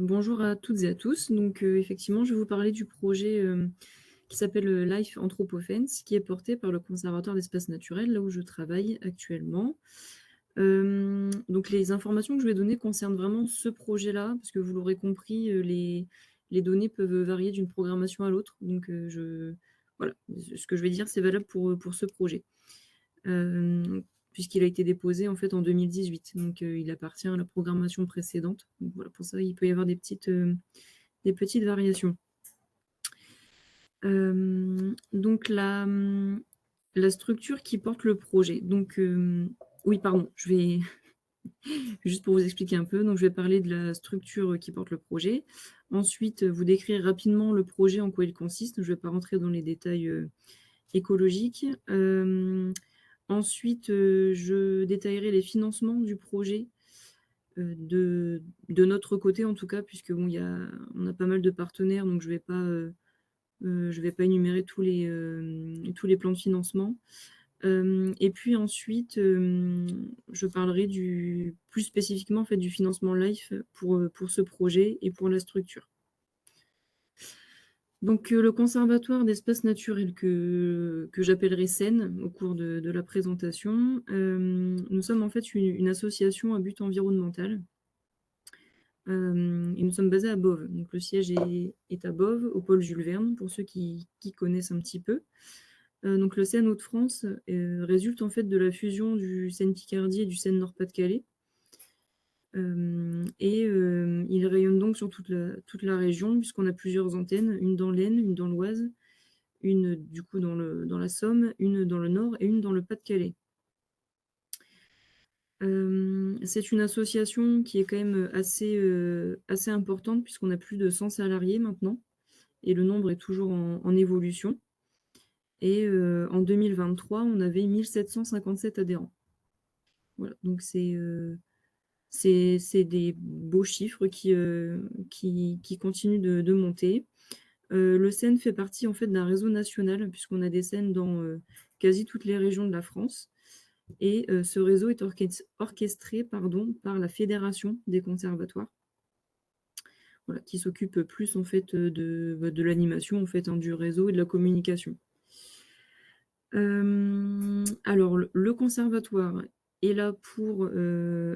Bonjour à toutes et à tous. Donc, effectivement, je vais vous parler du projet, qui s'appelle, Life Anthropofence, qui est porté par le Conservatoire d'espaces naturels, là où je travaille actuellement. Donc les informations que je vais donner concernent vraiment ce projet-là, parce que vous l'aurez compris, les données peuvent varier d'une programmation à l'autre. Donc, voilà, ce que je vais dire, c'est valable pour ce projet. Puisqu'il a été déposé, en fait, en 2018, donc il appartient à la programmation précédente. Donc voilà, pour ça, il peut y avoir des petites variations. Donc la structure qui porte le projet. Donc, oui, pardon, je vais juste pour vous expliquer un peu, donc je vais parler de la structure qui porte le projet. Ensuite, vous décrire rapidement le projet, en quoi il consiste. Je ne vais pas rentrer dans les détails, écologiques. Ensuite, je détaillerai les financements du projet, de notre côté en tout cas, puisque bon, on a pas mal de partenaires, donc je vais pas énumérer tous les plans de financement. Et puis ensuite, je parlerai plus spécifiquement en fait du financement LIFE pour ce projet et pour la structure. Donc, le conservatoire d'espaces naturels que j'appellerai SEN au cours de la présentation, nous sommes en fait une association à but environnemental. Et nous sommes basés à Boves. Donc le siège est à Boves, au pôle Jules Verne, pour ceux qui connaissent un petit peu. Donc le SEN Hauts-de-France résulte en fait de la fusion du SEN Picardie et du SEN Nord-Pas-de-Calais. Il rayonne donc sur toute la région, puisqu'on a plusieurs antennes, une dans l'Aisne, une dans l'Oise, une du coup dans la Somme, une dans le Nord et une dans le Pas-de-Calais. C'est une association qui est quand même assez importante, puisqu'on a plus de 100 salariés maintenant, et le nombre est toujours en évolution. Et en 2023, on avait 1757 adhérents. Voilà, donc c'est des beaux chiffres qui continuent de monter. Le SEN fait partie en fait d'un réseau national, puisqu'on a des SEN dans quasi toutes les régions de la France. Et ce réseau est orchestré par la Fédération des conservatoires, voilà, qui s'occupe plus en fait de l'animation en fait, hein, du réseau et de la communication. Alors le conservatoire est là pour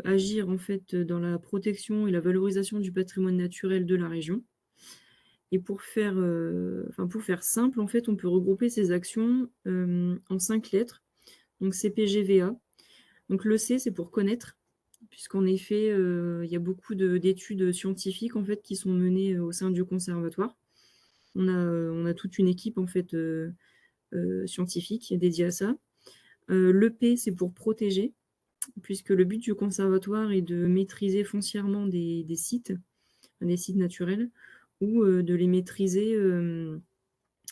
agir en fait dans la protection et la valorisation du patrimoine naturel de la région. Et pour faire simple, en fait, on peut regrouper ces actions en 5 lettres. Donc CPGVA. Donc le C, c'est pour connaître, puisqu'en effet, il y a beaucoup d'études scientifiques en fait qui sont menées au sein du conservatoire. On a toute une équipe en fait scientifique dédiée à ça. Le P, c'est pour protéger, puisque le but du conservatoire est de maîtriser foncièrement des sites naturels, ou de les maîtriser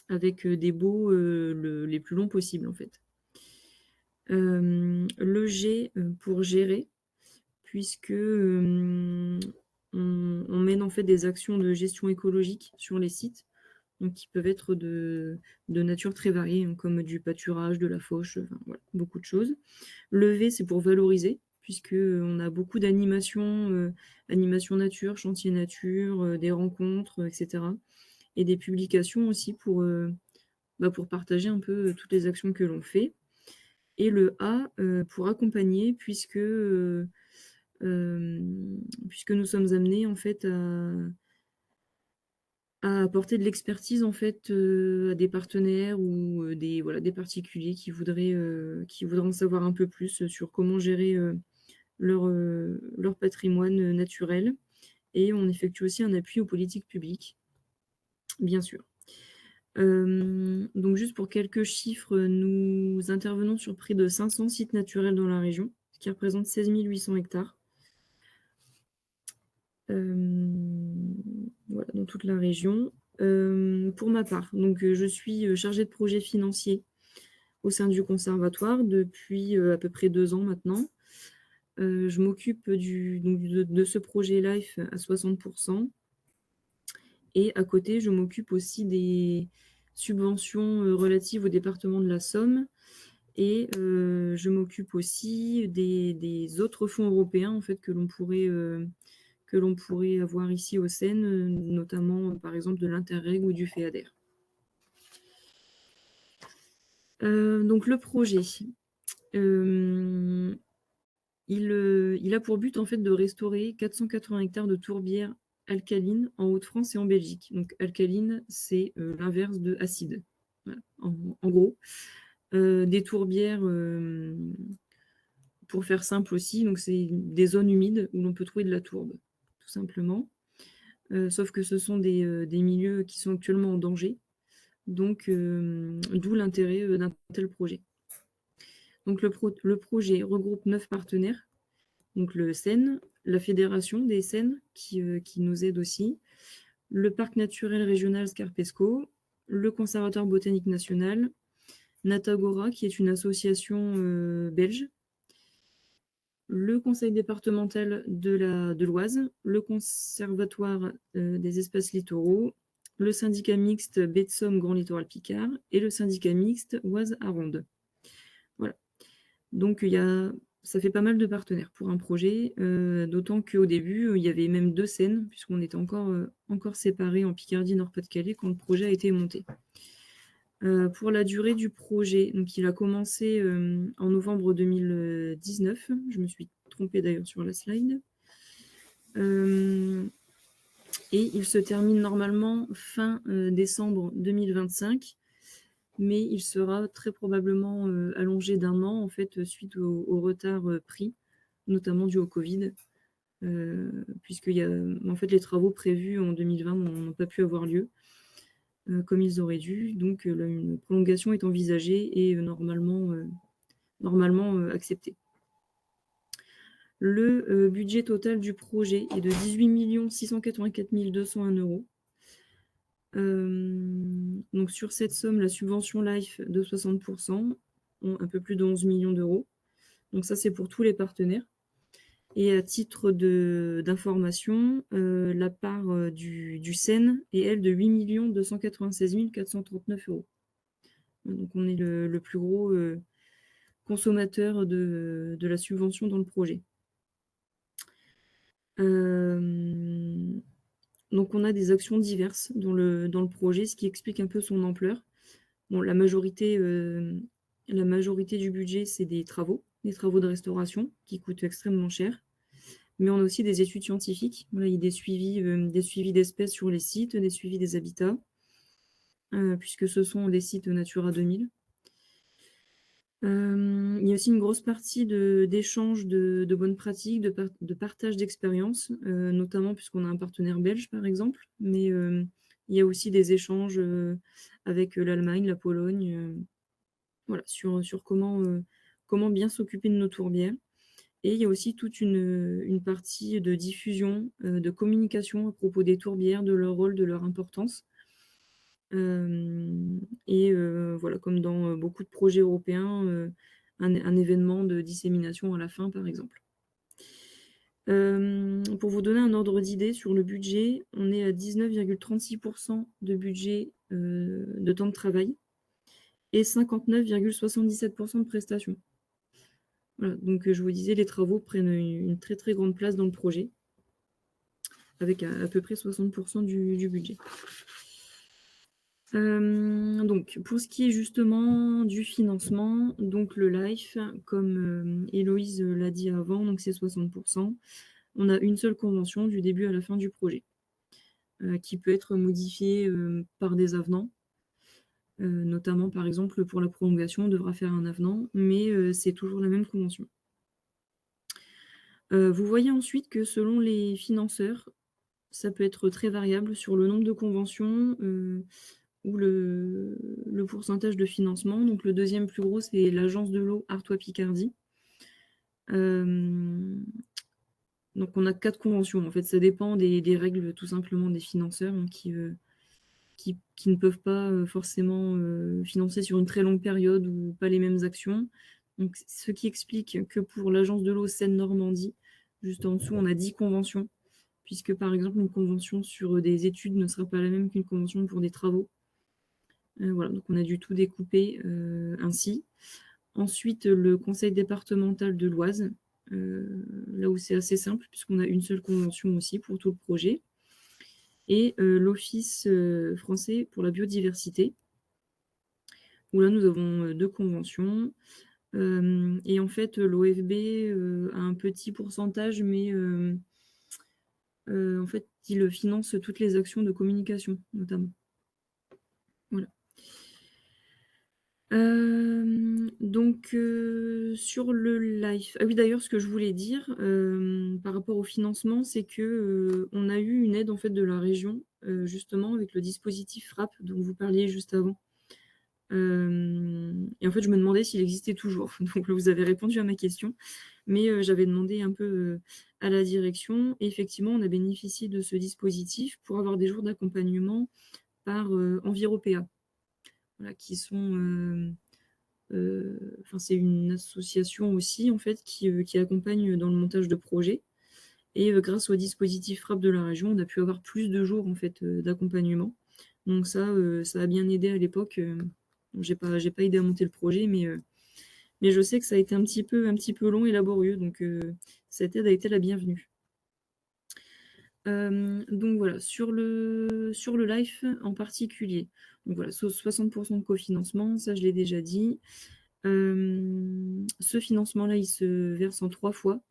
avec des baux les plus longs possibles en fait. Le G pour gérer, puisque on mène en fait des actions de gestion écologique sur les sites, donc qui peuvent être de nature très variée, hein, comme du pâturage, de la fauche, enfin, voilà, beaucoup de choses. Le V, c'est pour valoriser, puisque on a beaucoup d'animations, animation nature, chantier nature, des rencontres, etc. Et des publications aussi pour partager un peu toutes les actions que l'on fait. Et le A, pour accompagner, puisque nous sommes amenés en fait à apporter de l'expertise en fait à des partenaires ou des particuliers qui voudraient en savoir un peu plus sur comment gérer leur patrimoine naturel. Et on effectue aussi un appui aux politiques publiques, bien sûr. Donc juste pour quelques chiffres, nous intervenons sur près de 500 sites naturels dans la région, ce qui représente 16 800 hectares. Voilà, dans toute la région. Pour ma part, donc je suis chargée de projet financier au sein du conservatoire depuis à peu près 2 ans maintenant. Je m'occupe de ce projet LIFE à 60%. Et à côté, je m'occupe aussi des subventions relatives au département de la Somme. Et je m'occupe aussi des autres fonds européens en fait, que que l'on pourrait avoir ici aux Cévennes, notamment, par exemple, de l'Interreg ou du FEADER. Donc le projet, il a pour but, en fait, de restaurer 480 hectares de tourbières alcalines en Hauts-de-France et en Belgique. Donc alcaline, c'est l'inverse de acide. Voilà, en gros. Des tourbières, pour faire simple aussi, donc c'est des zones humides où l'on peut trouver de la tourbe, tout simplement. Sauf que ce sont des milieux qui sont actuellement en danger, donc d'où l'intérêt d'un tel projet. Donc le projet regroupe 9 partenaires, donc le CEN, la Fédération des Cévennes qui nous aide aussi, le Parc naturel régional Scarpesco, le Conservatoire botanique national, Natagora, qui est une association belge, le conseil départemental de l'Oise, le conservatoire des espaces littoraux, le syndicat mixte Baie de Somme Grand Littoral Picard et le syndicat mixte Oise-Aronde. Voilà. Donc ça fait pas mal de partenaires pour un projet, d'autant qu'au début, il y avait même 2 scènes, puisqu'on était encore séparés en Picardie Nord-Pas-de-Calais quand le projet a été monté. Pour la durée du projet, donc il a commencé en novembre 2019. Je me suis trompée d'ailleurs sur la slide. Et il se termine normalement fin décembre 2025, mais il sera très probablement allongé d'1 an, en fait, suite au retard pris, notamment dû au Covid, puisque en fait, les travaux prévus en 2020 n'ont pas pu avoir lieu comme ils auraient dû. Donc, une prolongation est envisagée et normalement acceptée. Le budget total du projet est de 18 684 201 €. Donc, sur cette somme, la subvention LIFE de 60%, un peu plus de 11 millions d'euros. Donc, ça, c'est pour tous les partenaires. Et à titre d'information, la part du CEN est, elle, de 8 296 439 €. Donc, on est le plus gros consommateur de la subvention dans le projet. Donc, on a des actions diverses dans le projet, ce qui explique un peu son ampleur. Bon, la majorité du budget, c'est des travaux de restauration qui coûtent extrêmement cher. Mais on a aussi des études scientifiques. Voilà, il y a des suivis d'espèces sur les sites, des suivis des habitats, puisque ce sont des sites Natura 2000. Il y a aussi une grosse partie d'échange de bonnes pratiques, de partage d'expériences, notamment puisqu'on a un partenaire belge, par exemple. Mais il y a aussi des échanges avec l'Allemagne, la Pologne, voilà, sur comment bien s'occuper de nos tourbières. Et il y a aussi toute une partie de diffusion, de communication à propos des tourbières, de leur rôle, de leur importance. Et voilà, comme dans beaucoup de projets européens, un événement de dissémination à la fin, par exemple. Pour vous donner un ordre d'idée sur le budget, on est à 19,36% de budget de temps de travail et 59,77% de prestations. Voilà, donc je vous disais, les travaux prennent une très très grande place dans le projet, avec à peu près 60% du budget. Donc, pour ce qui est justement du financement, donc le LIFE, comme Héloïse l'a dit avant, donc c'est 60%. On a une seule convention du début à la fin du projet, qui peut être modifiée par des avenants. Notamment, par exemple, pour la prolongation, on devra faire un avenant, mais c'est toujours la même convention. Vous voyez ensuite que selon les financeurs, ça peut être très variable sur le nombre de conventions ou le pourcentage de financement. Donc le deuxième plus gros, c'est l'agence de l'eau Artois Picardie. Donc on a 4 conventions. En fait, ça dépend des règles tout simplement des financeurs, hein, qui ne peuvent pas forcément financer sur une très longue période ou pas les mêmes actions. Donc, ce qui explique que pour l'agence de l'eau Seine-Normandie, juste en dessous, on a 10 conventions, puisque par exemple, une convention sur des études ne sera pas la même qu'une convention pour des travaux. Voilà, donc on a dû tout découper ainsi. Ensuite, le conseil départemental de l'Oise, là où c'est assez simple puisqu'on a une seule convention aussi pour tout le projet et l'Office, français pour la biodiversité, où là nous avons, 2 conventions. Et en fait, l'OFB, a un petit pourcentage mais en fait, il finance toutes les actions de communication notamment. Voilà. Donc sur le live ah oui d'ailleurs ce que je voulais dire, par rapport au financement, c'est que, on a eu une aide en fait de la région, justement avec le dispositif FRAP dont vous parliez juste avant. Et en fait, je me demandais s'il existait toujours. Donc vous avez répondu à ma question, mais j'avais demandé un peu, à la direction et effectivement, on a bénéficié de ce dispositif pour avoir des jours d'accompagnement par, Enviropéa. Voilà, qui sont, enfin, c'est une association aussi, en fait, qui accompagne dans le montage de projets et grâce au dispositif FRAP de la région, on a pu avoir plus de jours, en fait, d'accompagnement. Donc ça a bien aidé à l'époque, j'ai pas aidé à monter le projet, mais je sais que ça a été un petit peu long et laborieux, donc cette aide a été la bienvenue. Donc voilà, sur le LIFE en particulier, donc voilà, 60 de cofinancement, ça je l'ai déjà dit. Ce financement-là, il se verse en 3 fois.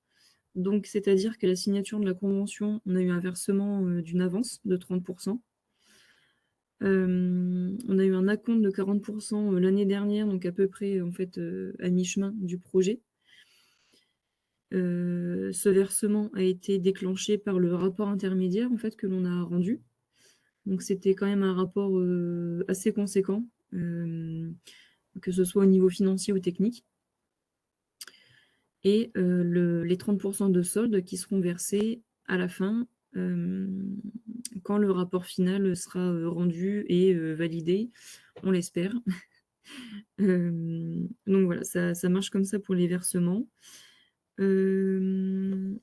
Donc c'est-à-dire qu'à la signature de la convention, on a eu un versement, d'une avance de 30. On a eu un acompte de 40 l'année dernière, donc à peu près, en fait, à mi-chemin du projet. Ce versement a été déclenché par le rapport intermédiaire, en fait, que l'on a rendu. Donc c'était quand même un rapport, assez conséquent, que ce soit au niveau financier ou technique et les 30 de solde qui seront versés à la fin, quand le rapport final sera, rendu et validé, on l'espère. Donc voilà, ça marche comme ça pour les versements. Hem,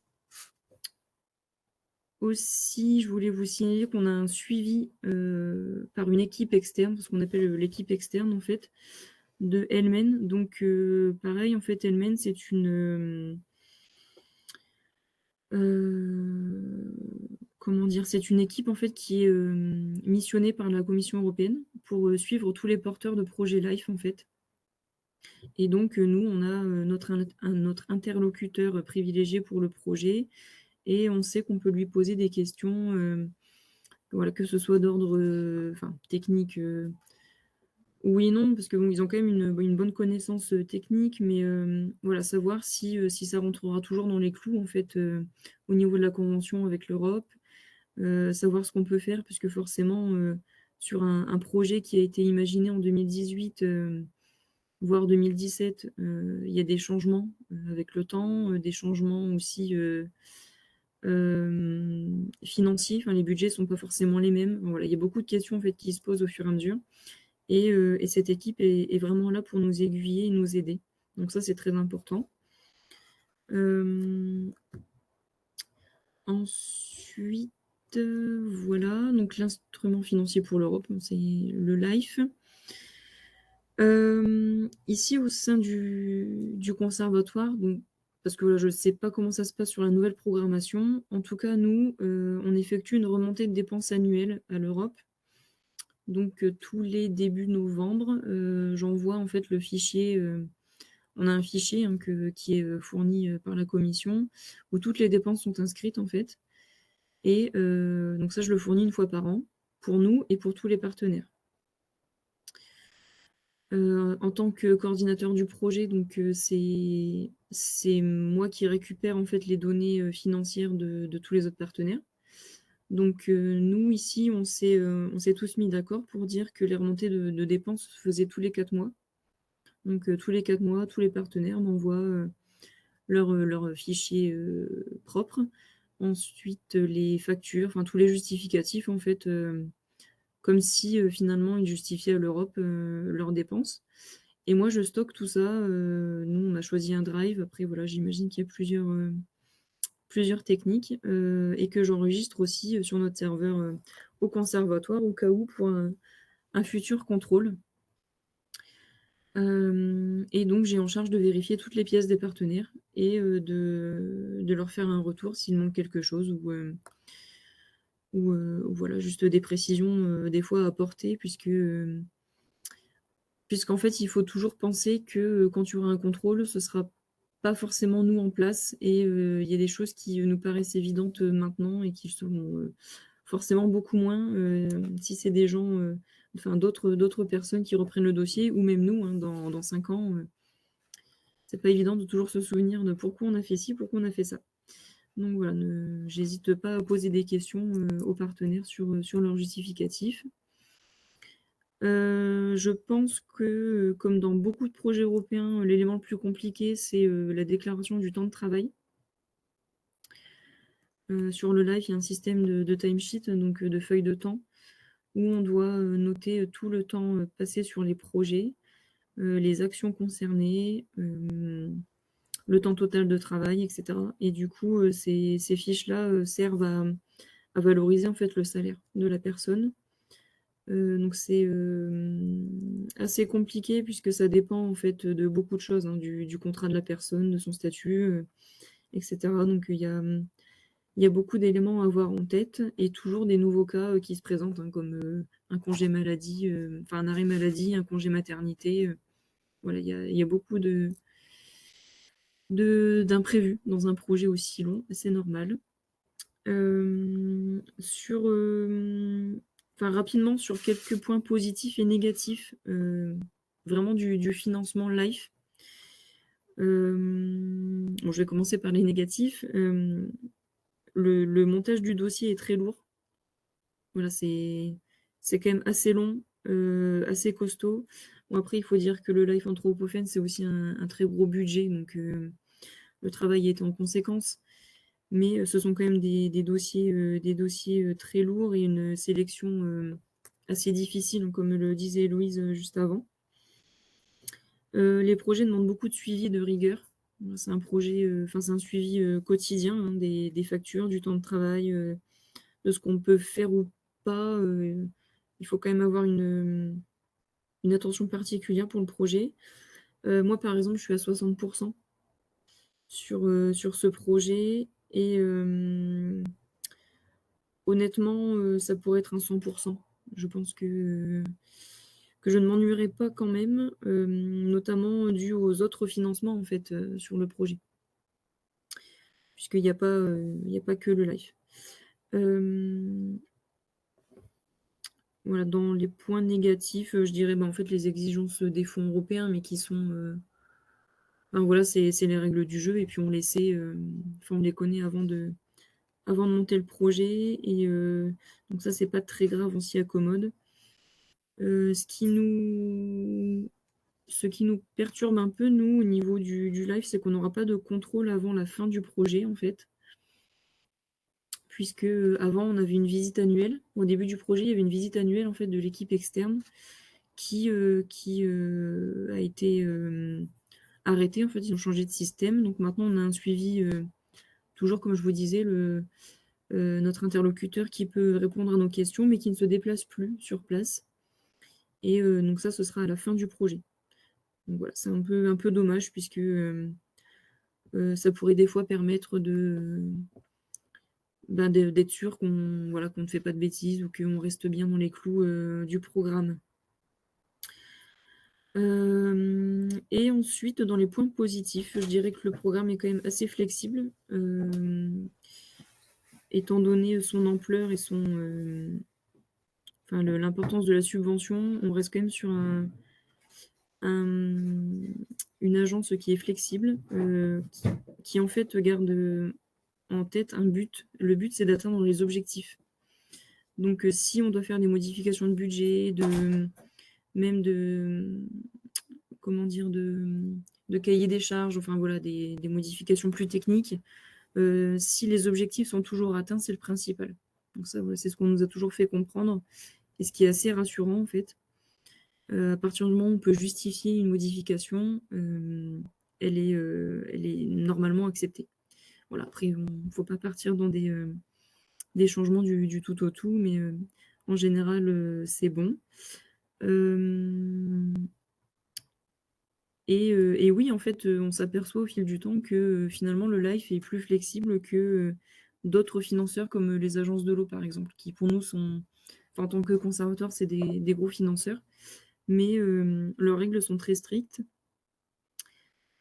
Aussi, je voulais vous signaler qu'on a un suivi, par une équipe externe, ce qu'on appelle, l'équipe externe en fait, de Elmen. Donc pareil en fait Elmen c'est une, comment dire? C'est une équipe en fait qui est, missionnée par la Commission européenne pour, suivre tous les porteurs de projets LIFE en fait. Et donc, nous, on a, notre interlocuteur, privilégié pour le projet et on sait qu'on peut lui poser des questions, voilà, que ce soit d'ordre, enfin technique, oui et non, parce que bon, ils ont quand même une bonne connaissance, technique, mais voilà, savoir si ça rentrera toujours dans les clous, en fait, au niveau de la convention avec l'Europe, savoir ce qu'on peut faire puisque forcément, sur un projet qui a été imaginé en 2018, voire 2017, il y a des changements, avec le temps, des changements aussi, financiers, enfin les budgets sont pas forcément les mêmes. Voilà, il y a beaucoup de questions en fait qui se posent au fur et à mesure et cette équipe est vraiment là pour nous aiguiller et nous aider. Donc ça, c'est très important. Hem, Ensuite, voilà, donc l'instrument financier pour l'Europe, c'est le LIFE. Ici au sein du conservatoire, donc parce que voilà, je ne sais pas comment ça se passe sur la nouvelle programmation. En tout cas, nous, on effectue une remontée de dépenses annuelles à l'Europe. Donc, tous les débuts novembre, j'envoie en fait le fichier, on a un fichier, hein, qui est, fourni, par la commission, où toutes les dépenses sont inscrites en fait et donc ça, je le fournis une fois par an, pour nous et pour tous les partenaires. En tant que coordinateur du projet, donc c'est moi qui récupère, en fait, les données, financières de tous les autres partenaires. Donc nous, ici, on s'est tous mis d'accord pour dire que les remontées de dépenses se faisaient tous les 4 mois. Donc tous les 4 mois, tous les partenaires m'envoient, leur fichier, propre. Ensuite, les factures, enfin tous les justificatifs, en fait, comme si, finalement, ils justifiaient à l'Europe, leurs dépenses. Et moi, je stocke tout ça, nous, on a choisi un drive. Après, voilà, j'imagine qu'il y a plusieurs techniques, et que j'enregistre aussi, sur notre serveur, au conservatoire, au cas où, pour un futur contrôle. Et donc j'ai en charge de vérifier toutes les pièces des partenaires et de leur faire un retour s'il manque quelque chose ou voilà, juste des précisions, des fois à apporter puisqu'en fait, il faut toujours penser que, quand il y aura un contrôle, ce sera pas forcément nous en place et il y a des choses qui, nous paraissent évidentes, maintenant et qui seront, forcément beaucoup moins, si c'est des gens, enfin d'autres personnes qui reprennent le dossier ou même nous, hein, dans 5 ans, c'est pas évident de toujours se souvenir de pourquoi on a fait ci, pourquoi on a fait ça. Donc voilà, j'hésite pas à poser des questions, aux partenaires sur leurs justificatifs. Je pense que, comme dans beaucoup de projets européens, l'élément le plus compliqué, c'est, la déclaration du temps de travail. Sur le Live, il y a un système de timesheet, donc de feuilles de temps, où on doit, noter, tout le temps, passé sur les projets, les actions concernées, le temps total de travail et cetera et du coup, ces fiches-là, servent à valoriser, en fait, le salaire de la personne. Donc c'est, assez compliqué puisque ça dépend, en fait, de beaucoup de choses, hein, du contrat de la personne, de son statut, et cetera. Donc il y a beaucoup d'éléments à avoir en tête et toujours des nouveaux cas, qui se présentent, hein, comme, un congé maladie, enfin un arrêt maladie, un congé maternité, voilà, il y a beaucoup d'imprévus dans un projet aussi long, c'est normal. Sur, enfin rapidement sur quelques points positifs et négatifs, vraiment du financement LIFE. Bon, je vais commencer par les négatifs. Le montage du dossier est très lourd. Voilà, c'est quand même assez long, assez costaud. Bon après, il faut dire que le Life Anthropophones, c'est aussi un très gros budget, donc le travail est en conséquence. Mais ce sont quand même des dossiers, très lourds et une sélection, assez difficile, comme le disait Héloïse, juste avant. Les projets demandent beaucoup de suivi et de rigueur. C'est un projet, enfin, c'est un suivi, quotidien, hein, des factures, du temps de travail, de ce qu'on peut faire ou pas, il faut quand même avoir une attention particulière pour le projet. Moi, par exemple, je suis à 60 sur ce projet et honnêtement, ça pourrait être un 100. Je pense que je ne m'ennuierai pas quand même, notamment dû aux autres financements, en fait, sur le projet. Puisqu'il y a pas, il y a pas que le live. Hem, voilà, dans les points négatifs, je dirais, bah, en fait, les exigences, des fonds européens, mais qui sont, enfin voilà, c'est les règles du jeu et puis on les sait, enfin on les connaît avant de monter le projet et donc ça, c'est pas très grave, on s'y accommode. Ce qui nous perturbe un peu, nous, au niveau du live, c'est qu'on n'aura pas de contrôle avant la fin du projet, en fait. Puisque, avant, on avait une visite annuelle. Au début du projet, il y avait une visite annuelle, en fait, de l'équipe externe qui a été, arrêtée. En fait, ils ont changé de système. Donc maintenant, on a un suivi, toujours comme je vous disais, notre interlocuteur qui peut répondre à nos questions, mais qui ne se déplace plus sur place et donc ça, ce sera à la fin du projet. Donc voilà, c'est un peu dommage puisque, ça pourrait des fois permettre ben, d'être sûr qu'on voilà, qu'on ne fait pas de bêtises ou qu'on reste bien dans les clous, du programme. Et ensuite, dans les points positifs, je dirais que le programme est quand même assez flexible, étant donné son ampleur et enfin l'importance de la subvention, on reste quand même sur un une agence qui est flexible, qui en fait garde, en tête un but. Le but, c'est d'atteindre les objectifs. Donc, si on doit faire des modifications de budget, même de, comment dire? De cahier des charges, enfin voilà, des modifications plus techniques, si les objectifs sont toujours atteints, c'est le principal. Donc ça, voilà, c'est ce qu'on nous a toujours fait comprendre et ce qui est assez rassurant, en fait. À partir du moment où on peut justifier une modification, elle est normalement acceptée. Voilà, après, il ne faut pas partir dans des changements du tout au tout, mais en général, c'est bon. Hem, Et oui, en fait, on s'aperçoit au fil du temps que, finalement le life est plus flexible que, d'autres financeurs comme, les agences de l'eau, par exemple, qui pour nous sont enfin, en tant que conservatoire, c'est des gros financeurs, mais leurs règles sont très strictes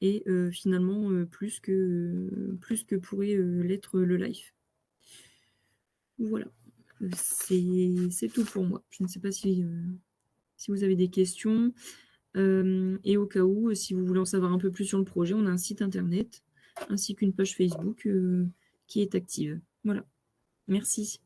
et finalement, plus que pourrait, l'être le life. Voilà, c'est tout pour moi. Je ne sais pas si vous avez des questions? Et au cas où, si vous voulez en savoir un peu plus sur le projet, on a un site internet ainsi qu'une page Facebook, qui est active. Voilà, merci.